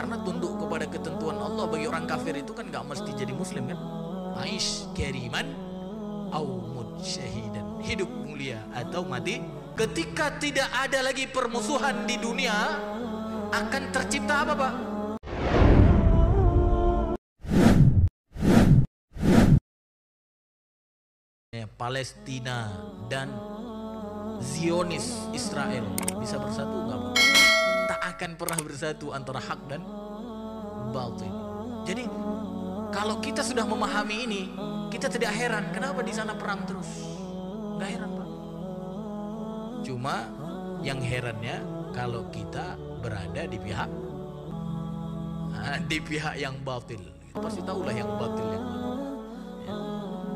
Karena tunduk kepada ketentuan Allah bagi orang kafir itu kan gak mesti jadi muslim kan. Aish kariman au mut syahidan, hidup mulia atau mati. Ketika tidak ada lagi permusuhan di dunia, akan tercipta apa, Pak? Palestina dan Zionis Israel bisa bersatu nggak, Pak? Tak akan pernah bersatu antara hak dan batil. Jadi kalau kita sudah memahami ini, kita tidak heran kenapa di sana perang terus. Nggak heran, Pak. Cuma yang herannya kalau kita berada di pihak yang batil. Pasti tahulah yang batil yang mana. Ya.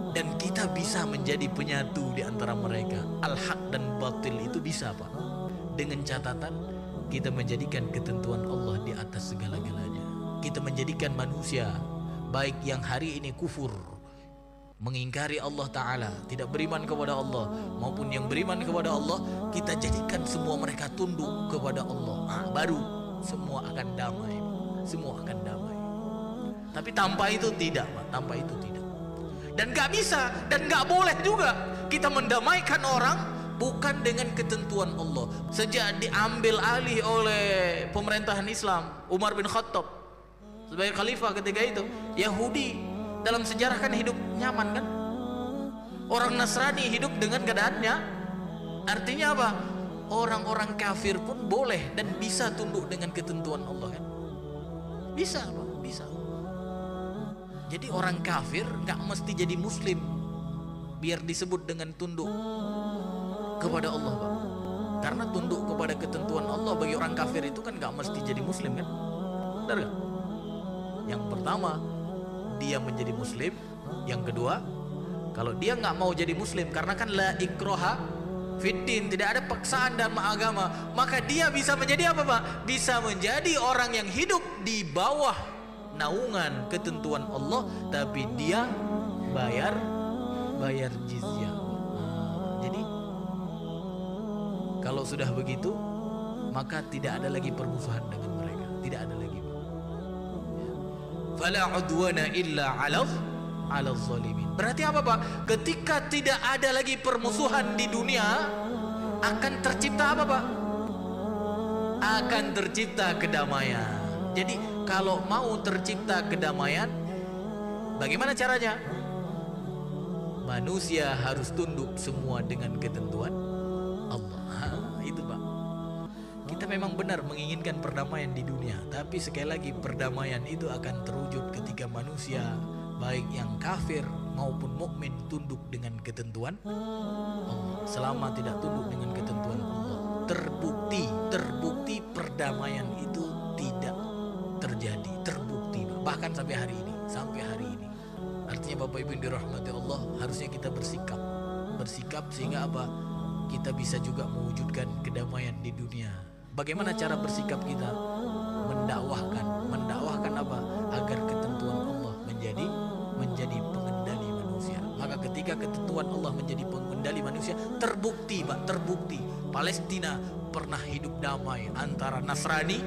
Dan kita bisa menjadi penyatu di antara mereka. Al-haq dan batil itu bisa, Pak. Dengan catatan kita menjadikan ketentuan Allah di atas segala-galanya. Kita menjadikan manusia baik yang hari ini kufur, mengingkari Allah Ta'ala, tidak beriman kepada Allah, maupun yang beriman kepada Allah, kita jadikan semua mereka tunduk kepada Allah. Baru semua akan damai. Semua akan damai. Tapi tanpa itu tidak, Pak. Tanpa itu tidak. Dan gak bisa dan gak boleh juga kita mendamaikan orang bukan dengan ketentuan Allah. Sejak diambil alih oleh pemerintahan Islam, Umar bin Khattab sebagai khalifah ketika itu, Yahudi dalam sejarah kan hidup nyaman kan. Orang Nasrani hidup dengan keadaannya. Artinya apa? Orang-orang kafir pun boleh dan bisa tunduk dengan ketentuan Allah kan. Bisa, Pak, bisa. Jadi orang kafir gak mesti jadi muslim biar disebut dengan tunduk kepada Allah, Pak. Karena tunduk kepada ketentuan Allah bagi orang kafir itu kan gak mesti jadi muslim kan. Benar gak? Yang pertama, dia menjadi muslim. Yang kedua, kalau dia gak mau jadi muslim, karena kan la ikroha fiddin, tidak ada paksaan dalam agama, maka dia bisa menjadi apa, Pak? Bisa menjadi orang yang hidup di bawah naungan ketentuan Allah, tapi dia bayar jizyah. Jadi kalau sudah begitu, maka tidak ada lagi permusuhan dengan mereka, tidak ada lagi. Fala udwana illa 'ala zalimin. Berarti apa, Pak? Ketika tidak ada lagi permusuhan di dunia, akan tercipta apa, Pak? Akan tercipta kedamaian. Jadi kalau mau tercipta kedamaian, bagaimana caranya? Manusia harus tunduk semua dengan ketentuan Allah. Itu, Pak. Kita memang benar menginginkan perdamaian di dunia, tapi sekali lagi perdamaian itu akan terwujud ketika manusia baik yang kafir maupun mukmin tunduk dengan ketentuan Allah. Selama tidak tunduk dengan ketentuan Allah, terbukti perdamaian itu tidak terjadi, terbukti, bahkan sampai hari ini. Artinya Bapak Ibu yang dirahmati Allah, harusnya kita bersikap sehingga apa? Kita bisa juga mewujudkan kedamaian di dunia. Bagaimana cara bersikap kita? Mendakwahkan apa? Agar ketentuan Allah menjadi pengendali manusia. Maka ketika ketentuan Allah menjadi pengendali manusia, terbukti, Pak, terbukti Palestina pernah hidup damai antara Nasrani,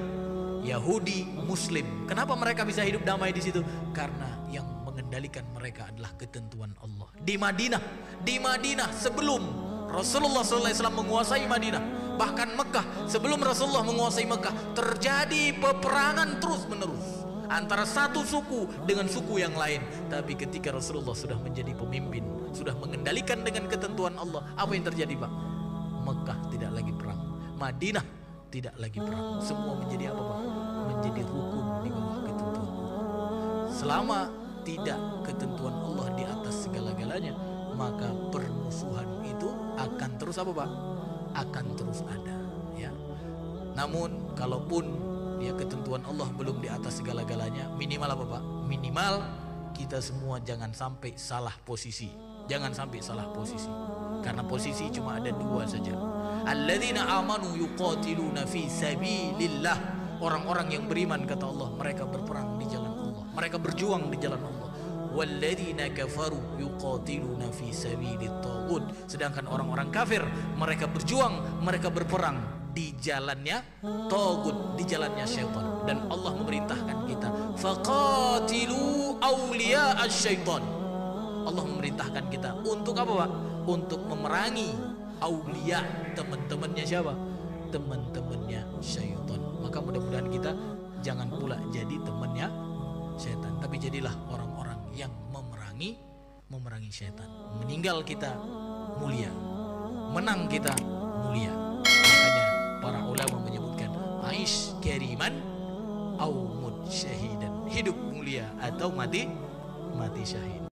Yahudi, Muslim. Kenapa mereka bisa hidup damai di situ? Karena yang mengendalikan mereka adalah ketentuan Allah. Di Madinah sebelum Rasulullah SAW menguasai Madinah, bahkan Mekah sebelum Rasulullah menguasai Mekah, terjadi peperangan terus menerus antara satu suku dengan suku yang lain. Tapi ketika Rasulullah sudah menjadi pemimpin, sudah mengendalikan dengan ketentuan Allah, apa yang terjadi, Pak? Mekah tidak lagi perang, Madinah tidak lagi perang. Semua menjadi apa, Pak? Menjadi rukun di bawah ketentuan Allah. Selama tidak ketentuan Allah di atas segala-galanya, maka permusuhan itu akan terus apa, Pak? Akan terus ada, ya. Namun kalaupun ya ketentuan Allah belum di atas segala-galanya, minimal apa, Pak? Minimal kita semua jangan sampai salah posisi. Jangan sampai salah posisi. Karena posisi cuma ada dua saja. Alladzina amanu yuqatiluna fi sabilillah. Orang-orang yang beriman, kata Allah, mereka berperang di jalan Allah, mereka berjuang di jalan Allah. Walladzina kafaru yuqatiluna fi sabilit taghut. Sedangkan orang-orang kafir, mereka berjuang, mereka berperang di jalannya taghut, di jalannya syaitan. Dan Allah memerintah faqatilu awliya asyaiton. Allah memerintahkan kita untuk apa, Pak? Untuk memerangi aulia, teman-temannya siapa? Teman-temannya syaitan. Maka mudah-mudahan kita jangan pula jadi temannya syaitan, tapi jadilah orang-orang yang memerangi syaitan. Meninggal kita mulia, menang kita mulia. Makanya para ulama menyebutkan aish kariman au mut syahidan, hidup mulia atau mati syahid.